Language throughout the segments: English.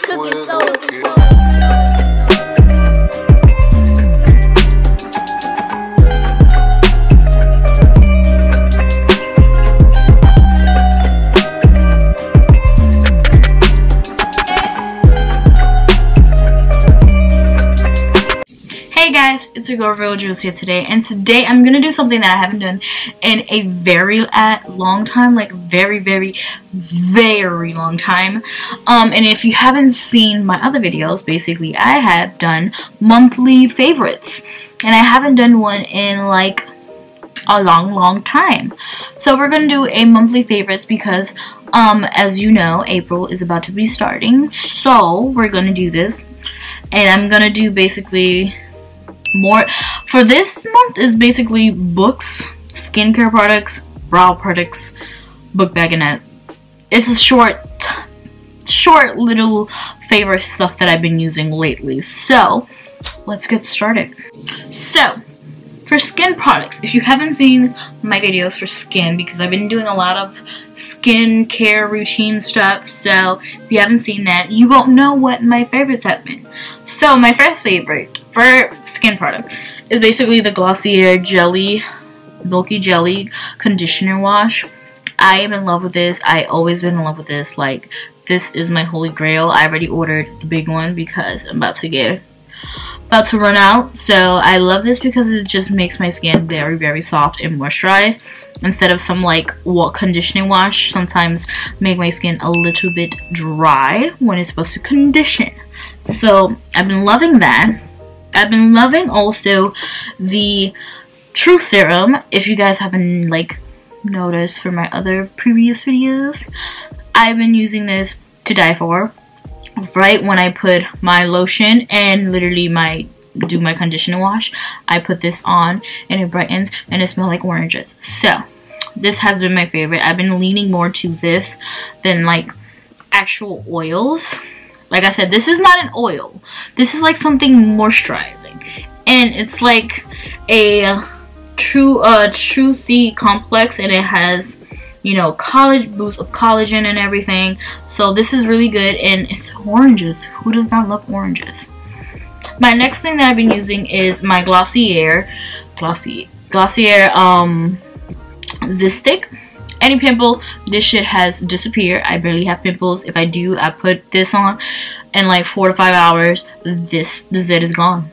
Cooking soul. Hey guys, it's your girl Jules here today, and today I'm gonna do something that I haven't done in a very long time, like very long time. And if you haven't seen my other videos, basically I have done monthly favorites, and I haven't done one in like a long time. So we're gonna do a monthly favorites because as you know, April is about to be starting, so we're gonna do this, and I'm gonna do basically more for this month is basically books, skincare products, brow products, book bag, and that. It's a short little favorite stuff that I've been using lately. So let's get started. So for skin products, if you haven't seen my videos for skin, because I've been doing a lot of skincare routine stuff, so if you haven't seen that, you won't know what my favorites have been. So my first favorite for skin product is basically the Glossier Jelly Milky Jelly Conditioner Wash. I am in love with this. I always been in love with this. Like, this is my holy grail. I already ordered the big one because I'm about to run out. So I love this because it just makes my skin very soft and moisturized, instead of some like conditioning wash sometimes make my skin a little bit dry when it's supposed to condition. So I've been loving that. I've been loving also the True Serum. If you guys haven't like noticed from my other previous videos, I've been using this to die for. Right when I put my lotion and literally do my conditioner wash, I put this on and it brightens and it smells like oranges. So this has been my favorite. I've been leaning more to this than like actual oils. Like I said, this is not an oil. This is like something moisturizing, and it's like a truthy complex, and it has, you know, boost of collagen and everything. So this is really good, and it's oranges. Who does not love oranges? My next thing that I've been using is my Glossier This Stick. Any pimple, this shit has disappeared. I barely have pimples. If I do, I put this on, and like 4 to 5 hours, the zit is gone.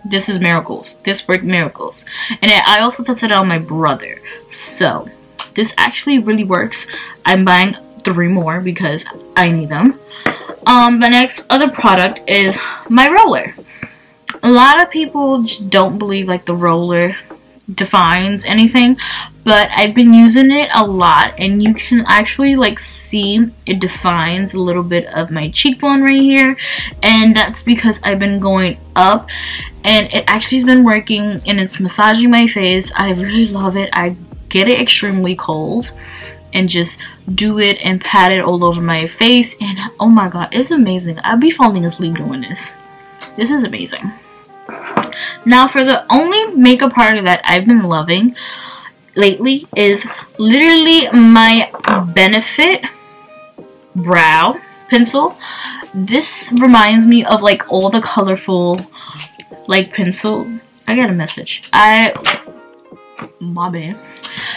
This is miracles. This worked miracles. And I also tested it on my brother. So this actually really works. I'm buying 3 more because I need them. The next other product is my roller. A lot of people just don't believe like the roller defines anything, but I've been using it a lot, and you can actually like see it defines a little bit of my cheekbone right here, and that's because I've been going up, and it actually has been working, and it's massaging my face. I really love it. I get it extremely cold and just do it and pat it all over my face, and oh my god, it's amazing. I'll be falling asleep doing this. This is amazing. Now for the only makeup product that I've been loving lately is literally my Benefit brow pencil. This reminds me of like all the colorful like pencil. I got a message. My bad.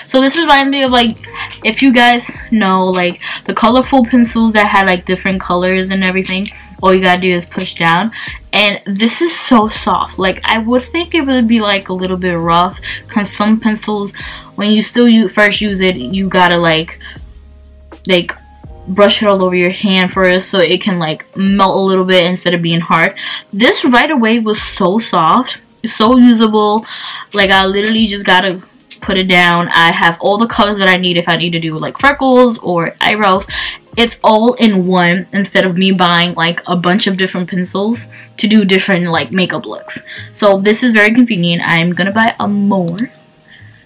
So this reminds me of like, if you guys know like the colorful pencils that had like different colors and everything, all you gotta do is push down, and this is so soft. Like, I would think it would be like a little bit rough, because some pencils, when you first use it, you gotta like brush it all over your hand first so it can like melt a little bit instead of being hard. This right away was so soft, so usable. Like, I literally just gotta put it down. I have all the colors that I need if I need to do like freckles or eyebrows. It's all in one, instead of me buying like a bunch of different pencils to do different like makeup looks. So this is very convenient. I'm gonna buy more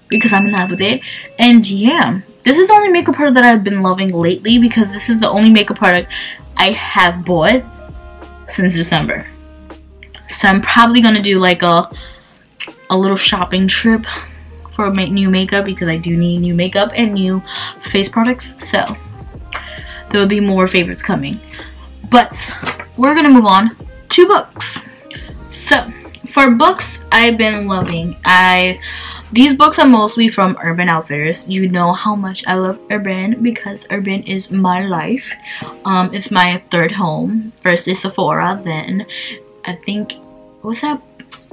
because I'm in love with it. And yeah, this is the only makeup product that I've been loving lately, because this is the only makeup product I have bought since December. So I'm probably gonna do like a little shopping trip for new makeup, because I do need new makeup and new face products. So there will be more favorites coming. But we're gonna move on to books. So for books, I've been loving, these books are mostly from Urban Outfitters. You know how much I love Urban because Urban is my life. It's my third home. First is Sephora, then I think, what's that?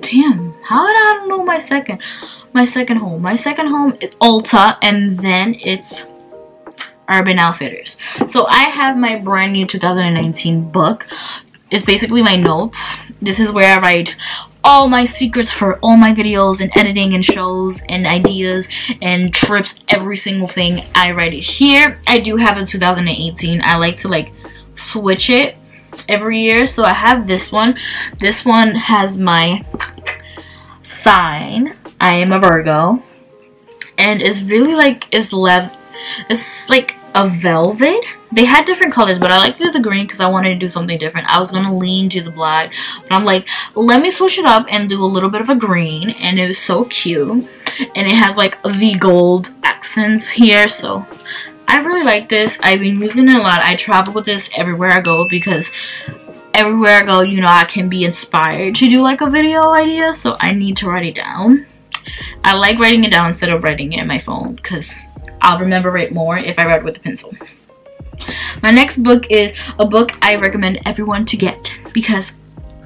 Damn, how did I know my second home? My second home is Ulta, and then it's Urban Outfitters. So I have my brand new 2019 book. It's basically my notes. This is where I write all my secrets for all my videos and editing and shows and ideas and trips, every single thing. I write it here. I do have a 2018. I like to like switch it every year. So I have this one. This one has my sign. I am a Virgo. And it's really like, it's like a velvet. They had different colors, but I liked the green because I wanted to do something different. I was gonna lean to the black, but I'm like, let me switch it up and do a little bit of a green, and it was so cute. And it has like the gold accents here, so I really like this. I've been using it a lot. I travel with this everywhere I go because everywhere I go, you know, I can be inspired to do like a video idea, so I need to write it down. I like writing it down instead of writing it in my phone because I'll remember it more if I write with a pencil. My next book is a book I recommend everyone to get because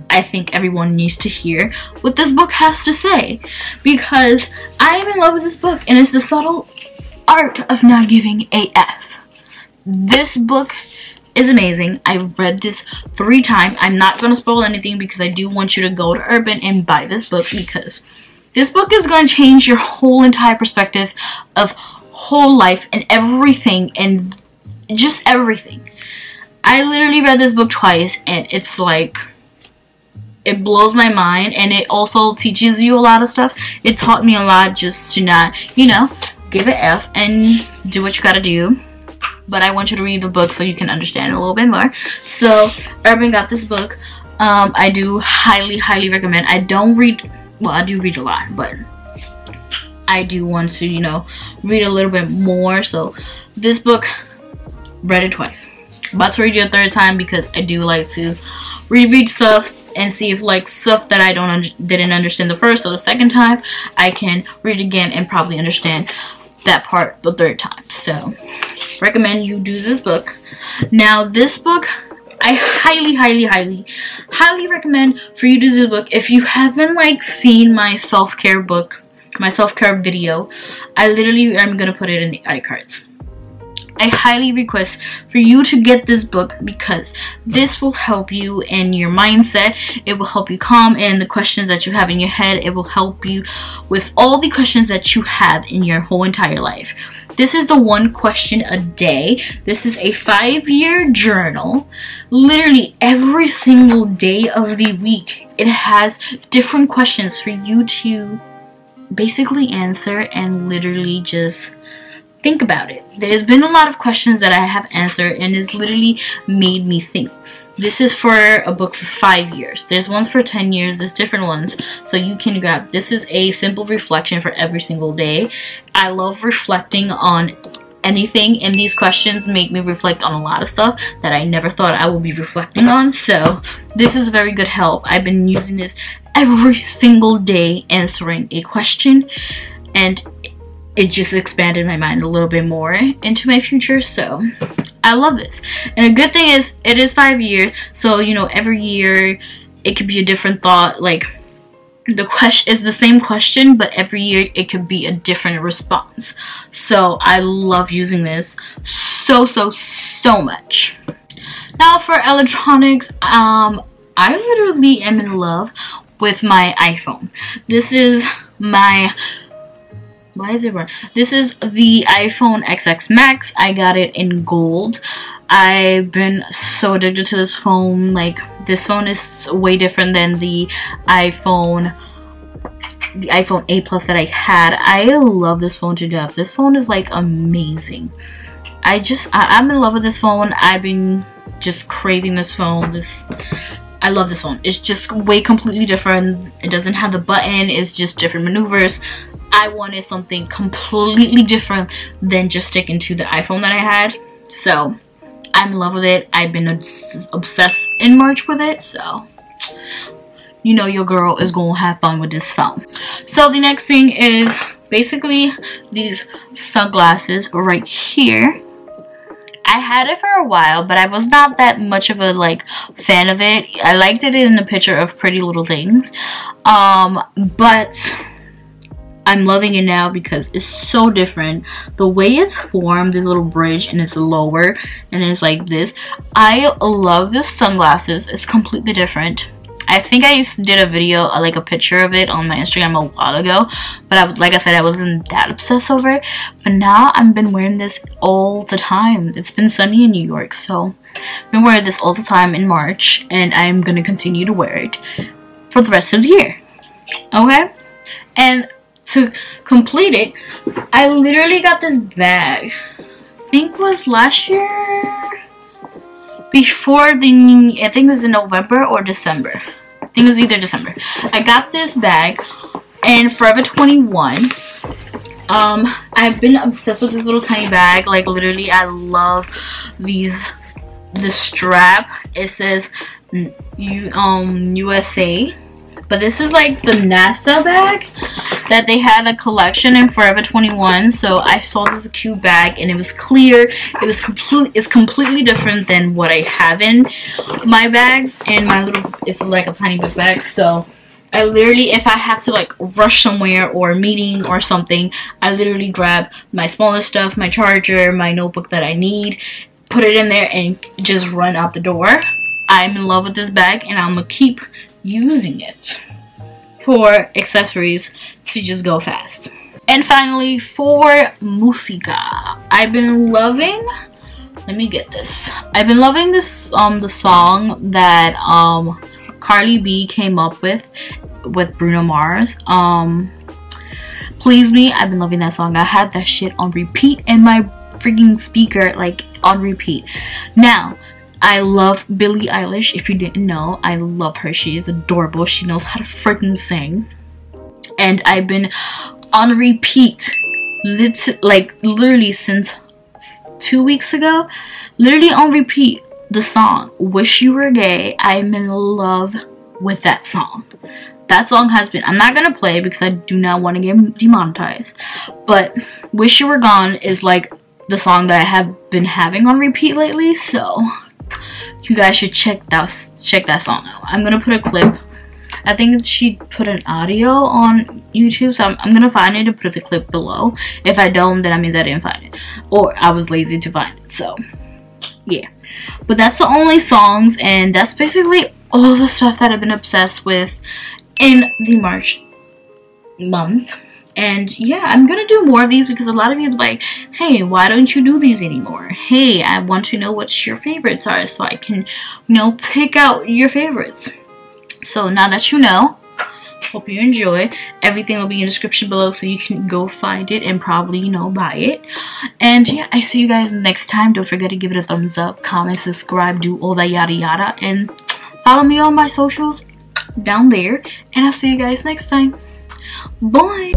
I think everyone needs to hear what this book has to say, because I am in love with this book, and it's The Subtle Art of Not Giving a F. This book is amazing. I've read this 3 times. I'm not going to spoil anything because I do want you to go to Urban and buy this book, because this book is going to change your whole entire perspective of whole life and everything, and just everything. I literally read this book twice, and it's like, it blows my mind, and it also teaches you a lot of stuff. It taught me a lot just to not, you know, give an F and do what you gotta do. But I want you to read the book so you can understand it a little bit more. So Urban got this book. I do highly recommend. I don't read, well, I do read a lot, but I do want to, you know, read a little bit more. So this book, read it twice. About to read it a 3rd time because I do like to reread stuff and see if like stuff that I didn't understand the first or the 2nd time, I can read again and probably understand that part the 3rd time. So recommend you do this book. Now this book, I highly recommend for you to do the book. If you haven't like seen my self-care book, my self-care video, I literally am gonna put it in the iCards. I highly request for you to get this book because this will help you in your mindset. It will help you calm in the questions that you have in your head. It will help you with all the questions that you have in your whole entire life. This is the 1 question a day. This is a 5-year journal. Literally every single day of the week, it has different questions for you to basically answer and literally just think about it. There's been a lot of questions that I have answered, and it's literally made me think. This is for a book for 5 years. There's ones for 10 years. There's different ones, so you can grab. This is a simple reflection for every single day. I love reflecting on anything, and these questions make me reflect on a lot of stuff that I never thought I would be reflecting on. So this is very good help. I've been using this every single day, answering a question, and it just expanded my mind a little bit more into my future. So I love this. And a good thing is it is 5 years, so you know, every year it could be a different thought. Like, the question is the same question, but every year it could be a different response. So I love using this so much. Now for electronics, I literally am in love with my iPhone. This is my, why is it wrong? This is the iPhone XX Max. I got it in gold. I've been so addicted to this phone. Like, this phone is way different than the iPhone 8 Plus that I had. I love this phone to death. This phone is like amazing. I'm in love with this phone. I've been just craving this phone. I love this phone. It's just way completely different. It doesn't have the button. It's just different maneuvers. I wanted something completely different than just sticking to the iPhone that I had. So I'm in love with it. I've been obsessed in March with it, so you know your girl is gonna have fun with this phone. So the next thing is basically these sunglasses right here. I had it for a while, but I was not that much of a like fan of it. I liked it in the picture of Pretty Little Things, but I'm loving it now because it's so different. The way it's formed, this little bridge, and it's lower and it's like this. I love this sunglasses. It's completely different. I think I did a video, like a picture of it on my Instagram a while ago, but like I said, I wasn't that obsessed over it. But now I've been wearing this all the time. It's been sunny in New York, so I've been wearing this all the time in March, and I'm gonna continue to wear it for the rest of the year. Okay? And to complete it, I literally got this bag. I think it was last year. Before the, I think it was in November or December. I think it was either December. I got this bag in Forever 21. I've been obsessed with this little tiny bag. Like literally, I love these. The strap. It says USA. But this is like the NASA bag that they had a collection in Forever 21. So I saw this cute bag and it was clear. It's completely different than what I have in my bags and my little, it's like a tiny big bag. So I literally, if I have to like rush somewhere or a meeting or something, I literally grab my smallest stuff, my charger, my notebook that I need, put it in there and just run out the door. I'm in love with this bag and I'm gonna keep using it for accessories to just go fast. And finally, for música, I've been loving, let me get this, I've been loving this the song that Carly B came up with Bruno Mars, Please Me. I've been loving that song. I had that shit on repeat in my freaking speaker, like on repeat. Now I love Billie Eilish. If you didn't know, I love her. She is adorable. She knows how to freaking sing. And I've been on repeat, like literally since 2 weeks ago, literally on repeat, the song Wish You Were Gay. I'm in love with that song. That song has been, I'm not gonna play because I do not want to get demonetized, but Wish You Were Gone is like the song that I have been having on repeat lately. So you guys should check that song out. I'm gonna put a clip. I think she put an audio on YouTube, so I'm gonna find it and put the clip below. If I don't, then that means I didn't find it, or I was lazy to find it. So yeah, but that's the only songs, and that's basically all the stuff that I've been obsessed with in the March month. And yeah, I'm gonna do more of these because a lot of you are like, hey, why don't you do these anymore? Hey, I want to know what your favorites are so I can, you know, pick out your favorites. So now that you know, hope you enjoy. Everything will be in the description below so you can go find it and probably, you know, buy it. And yeah, I see you guys next time. Don't forget to give it a thumbs up, comment, subscribe, do all that yada yada, and follow me on my socials down there. And I'll see you guys next time. Bye.